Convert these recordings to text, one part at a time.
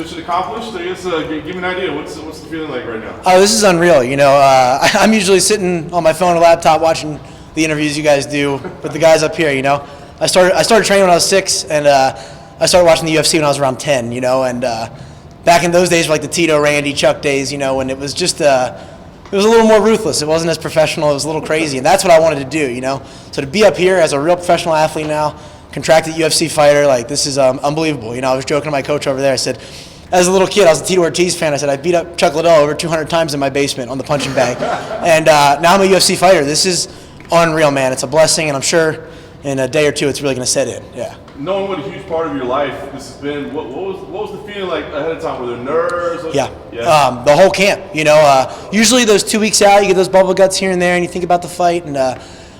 mission accomplished. I guess give me an idea. What's the feeling like right now? Oh, this is unreal. I'm usually sitting on my phone or laptop watching the interviews you guys do with the guys up here. I started training when I was 6, and I started watching the UFC when I was around 10. And back in those days, were like the Tito, Randy, Chuck days. When it was just it was a little more ruthless. It wasn't as professional. It was a little crazy, and that's what I wanted to do. So to be up here as a real professional athlete now, contracted UFC fighter, like this is unbelievable. I was joking to my coach over there. I said, as a little kid, I was a Tito Ortiz fan. I said I beat up Chuck Liddell over 200 times in my basement on the punching bag, and now I'm a UFC fighter. This is unreal, man. It's a blessing, and I'm sure in a day or two it's really going to set in. Yeah. Knowing what a huge part of your life this has been, what was the feeling like ahead of time? Were there nerves? Yeah. The whole camp. Usually those 2 weeks out, you get those bubble guts here and there, and you think about the fight. And I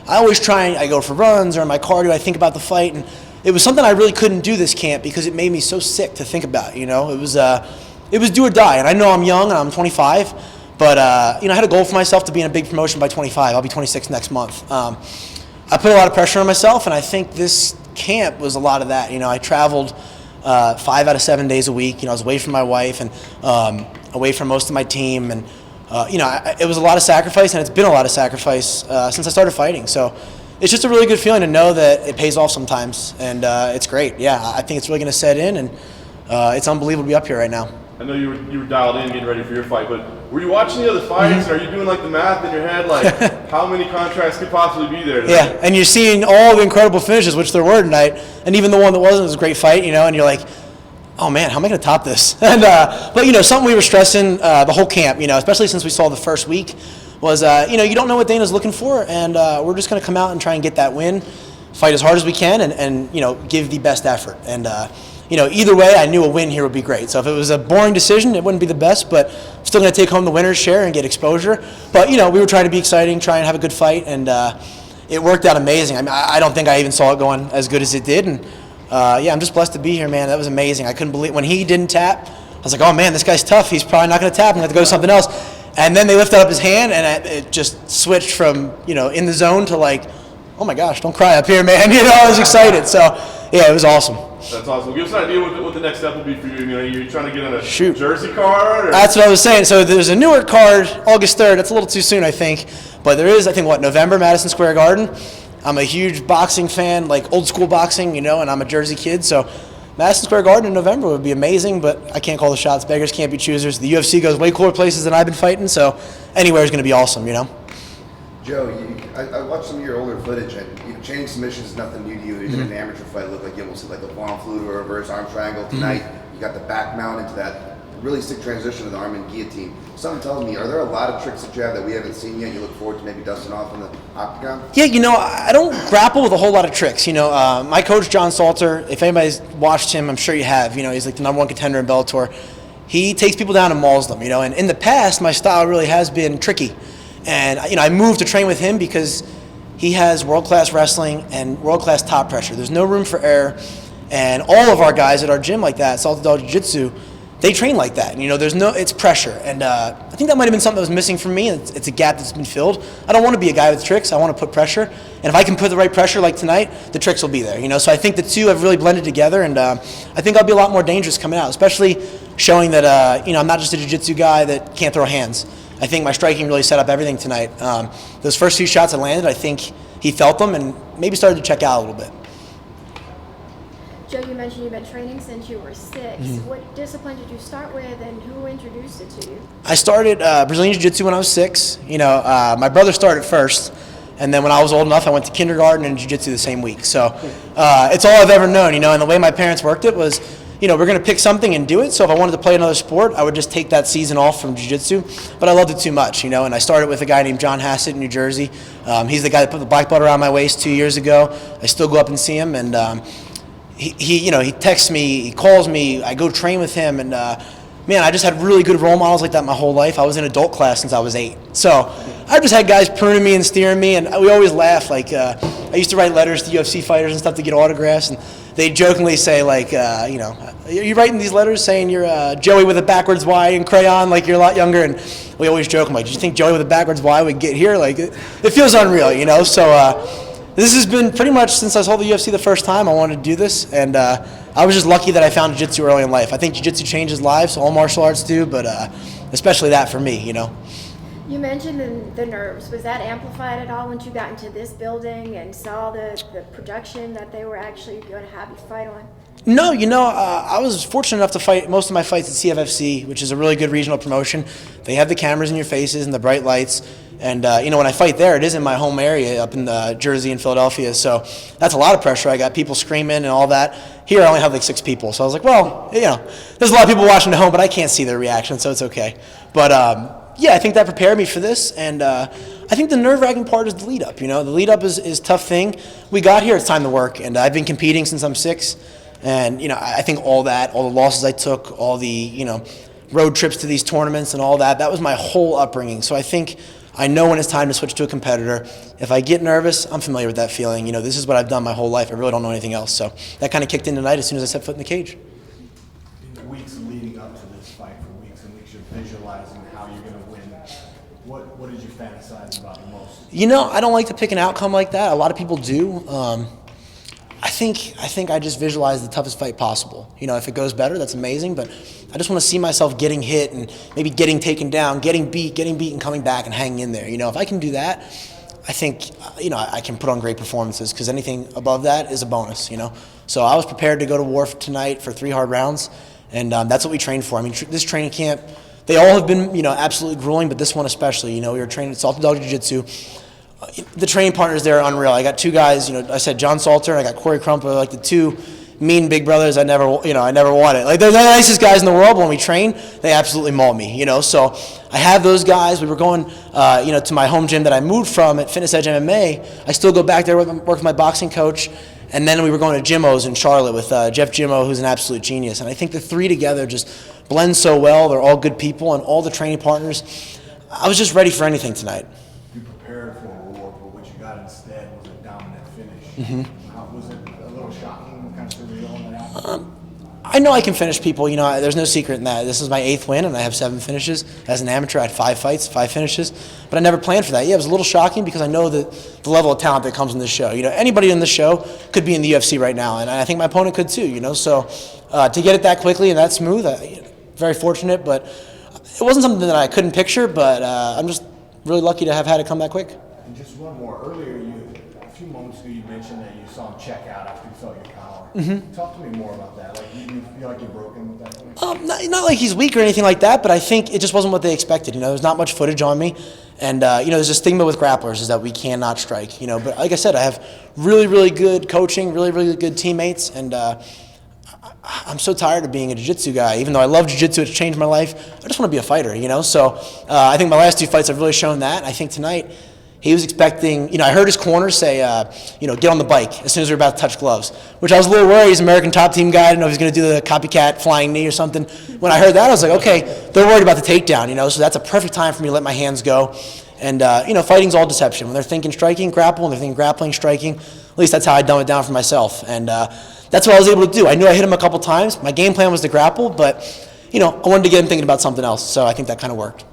always I go for runs or in my cardio, I think about the fight. And it was something I really couldn't do this camp because it made me so sick to think about. It was do or die. And I know I'm young and I'm 25, but I had a goal for myself to be in a big promotion by 25. I'll be 26 next month. I put a lot of pressure on myself, and I think this camp was a lot of that. I traveled 5 out of 7 days a week. I was away from my wife and away from most of my team, and it was a lot of sacrifice, and it's been a lot of sacrifice since I started fighting. So it's just a really good feeling to know that it pays off sometimes, and it's great. Yeah, I think it's really going to set in, and it's unbelievable to be up here right now. I know you were dialed in getting ready for your fight, but were you watching the other fights? Mm-hmm. Are you doing like the math in your head, like how many contracts could possibly be there today? Yeah, and you're seeing all the incredible finishes, which there were tonight, and even the one that wasn't was a great fight, and you're like, oh man, how am I going to top this? And but something we were stressing the whole camp, especially since we saw the first week, was you don't know what Dana's looking for, and we're just going to come out and try and get that win, fight as hard as we can, and give the best effort. And either way, I knew a win here would be great. So if it was a boring decision, it wouldn't be the best, but I'm still going to take home the winner's share and get exposure. But, we were trying to be exciting, try and have a good fight, and it worked out amazing. I mean, I don't think I even saw it going as good as it did. And, I'm just blessed to be here, man. That was amazing. I couldn't believe when he didn't tap. I was like, oh, man, this guy's tough. He's probably not going to tap. I'm going to have to go to something else. And then they lifted up his hand, and it just switched from, in the zone to like, oh, my gosh, don't cry up here, man. I was excited. So, yeah, it was awesome. That's awesome. Give us an idea what the next step will be for you. You're trying to get on a jersey card? Or? That's what I was saying. So there's a Newark card, August 3rd. That's a little too soon, I think. But there is, I think, November, Madison Square Garden. I'm a huge boxing fan, like old school boxing, and I'm a Jersey kid. So Madison Square Garden in November would be amazing, but I can't call the shots. Beggars can't be choosers. The UFC goes way cooler places than I've been fighting, so anywhere is going to be awesome, Joe, I watched some of your older footage, and chaining submission is nothing new to you. Even in an amateur fight, it looked like you almost did like a bomb flute or a reverse arm triangle. Tonight, you got the back mount into that really sick transition of the arm and guillotine. Something tells me, are there a lot of tricks that you have that we haven't seen yet? You look forward to maybe dusting off in the octagon? Yeah, I don't grapple with a whole lot of tricks. My coach, John Salter, if anybody's watched him, I'm sure you have. He's like the #1 contender in Bellator. He takes people down and mauls them, and in the past, my style really has been tricky. And, I moved to train with him because he has world-class wrestling and world-class top pressure. There's no room for error. And all of our guys at our gym like that, Salted Dog Jiu-Jitsu, they train like that. It's pressure. And I think that might have been something that was missing from me. It's a gap that's been filled. I don't want to be a guy with tricks. I want to put pressure. And if I can put the right pressure like tonight, the tricks will be there. So I think the two have really blended together. And I think I'll be a lot more dangerous coming out, especially showing that, I'm not just a jiu-jitsu guy that can't throw hands. I think my striking really set up everything tonight. Those first few shots I landed, I think he felt them and maybe started to check out a little bit. Joe, you mentioned you've been training since you were 6. Mm-hmm. What discipline did you start with, and who introduced it to you? I started Brazilian Jiu-Jitsu when I was 6. My brother started first, and then when I was old enough, I went to kindergarten and Jiu-Jitsu the same week. So it's all I've ever known, and the way my parents worked it was, we're going to pick something and do it. So if I wanted to play another sport, I would just take that season off from jiu-jitsu. But I loved it too much, and I started with a guy named John Hassett in New Jersey. He's the guy that put the black belt around my waist 2 years ago. I still go up and see him, and he texts me, he calls me, I go train with him, and man, I just had really good role models like that my whole life. I was in adult class since I was 8. So I just had guys pruning me and steering me, and we always laugh. Like, I used to write letters to UFC fighters and stuff to get autographs, and they jokingly say, like, are you writing these letters saying you're Joey with a backwards Y in crayon, like you're a lot younger? And we always joke, I'm like, do you think Joey with a backwards Y would get here? Like, it feels unreal, So this has been pretty much since I saw the UFC the first time. I wanted to do this, and I was just lucky that I found jiu-jitsu early in life. I think jiu-jitsu changes lives, all martial arts do, but especially that for me, you know. You mentioned the nerves. Was that amplified at all once you got into this building and saw the production that they were actually going to have you fight on? No, you know, I was fortunate enough to fight most of my fights at CFFC, which is a really good regional promotion. They have the cameras in your faces and the bright lights. And, you know, when I fight there, it is in my home area up in Jersey and Philadelphia. So that's a lot of pressure. I got people screaming and all that. Here I only have like 6 people. So I was like, well, you know, there's a lot of people watching at home, but I can't see their reaction, so it's okay. But, yeah, I think that prepared me for this. And I think the nerve-wracking part is the lead-up. You know, the lead-up is a tough thing. We got here, it's time to work. And I've been competing since I'm 6. And, you know, I think all the losses I took, all the, you know, road trips to these tournaments and all that was my whole upbringing. So I think I know when it's time to switch to a competitor. If I get nervous, I'm familiar with that feeling. You know, this is what I've done my whole life. I really don't know anything else. So that kind of kicked in tonight as soon as I set foot in the cage. In the weeks leading up to this fight, for weeks and weeks, you're visualizing how you're going to win. What did you fantasize about the most? You know, I don't like to pick an outcome like that. A lot of people do. I think I just visualize the toughest fight possible. You know, if it goes better, that's amazing, but I just want to see myself getting hit and maybe getting taken down, getting beat and coming back and hanging in there. You know, if I can do that, I think, you know, I can put on great performances because anything above that is a bonus, you know. So I was prepared to go to war tonight for 3 hard rounds, and that's what we trained for. I mean, this training camp, they all have been, you know, absolutely grueling, but this one especially. You know, we were training at Salted Dog Jiu-Jitsu. The training partners there are unreal. I got 2 guys, you know, I said John Salter and I got Corey Crumpa, like the 2 mean big brothers I never wanted. Like they're the nicest guys in the world, but when we train, they absolutely maul me, you know. So I have those guys. We were going, you know, to my home gym that I moved from at Fitness Edge MMA. I still go back there, work with my boxing coach. And then we were going to Jimmo's in Charlotte with Jeff Jimmo, who's an absolute genius. And I think the 3 together just blend so well. They're all good people, and all the training partners. I was just ready for anything tonight. You prepared for a war, but what you got instead was a dominant finish. Mm-hmm. How was it a little shocking, kind of surreal when that happened? I know I can finish people. You know, there's no secret in that. This is my 8th win, and I have 7 finishes. As an amateur, I had 5 fights, 5 finishes. But I never planned for that. Yeah, it was a little shocking because I know the level of talent that comes in this show. You know, anybody in this show could be in the UFC right now, and I think my opponent could too, you know. So to get it that quickly and that smooth, very fortunate. But it wasn't something that I couldn't picture, but I'm just really lucky to have had it come that quick. And just one more. Earlier, a few moments ago, you mentioned that you saw him check out after you felt your power. Mm-hmm. Talk to me more about that. Like, you feel like you're broken with that point? Not like he's weak or anything like that, but I think it just wasn't what they expected. You know, there's not much footage on me. And, you know, there's a stigma with grapplers is that we cannot strike. You know, but like I said, I have really, really good coaching, really, really good teammates. And I'm so tired of being a jiu-jitsu guy. Even though I love jiu-jitsu, it's changed my life. I just want to be a fighter, you know. So I think my last 2 fights have really shown that. I think tonight he was expecting, you know, I heard his corner say, you know, get on the bike as soon as we were about to touch gloves, which I was a little worried. He's an American top team guy. I didn't know if he was going to do the copycat flying knee or something. When I heard that, I was like, okay, they're worried about the takedown, you know, so that's a perfect time for me to let my hands go. And, you know, fighting's all deception. When they're thinking striking, grapple, when they're thinking grappling, striking, at least that's how I dumb it down for myself. And that's what I was able to do. I knew I hit him a couple times. My game plan was to grapple, but, you know, I wanted to get him thinking about something else, so I think that kind of worked.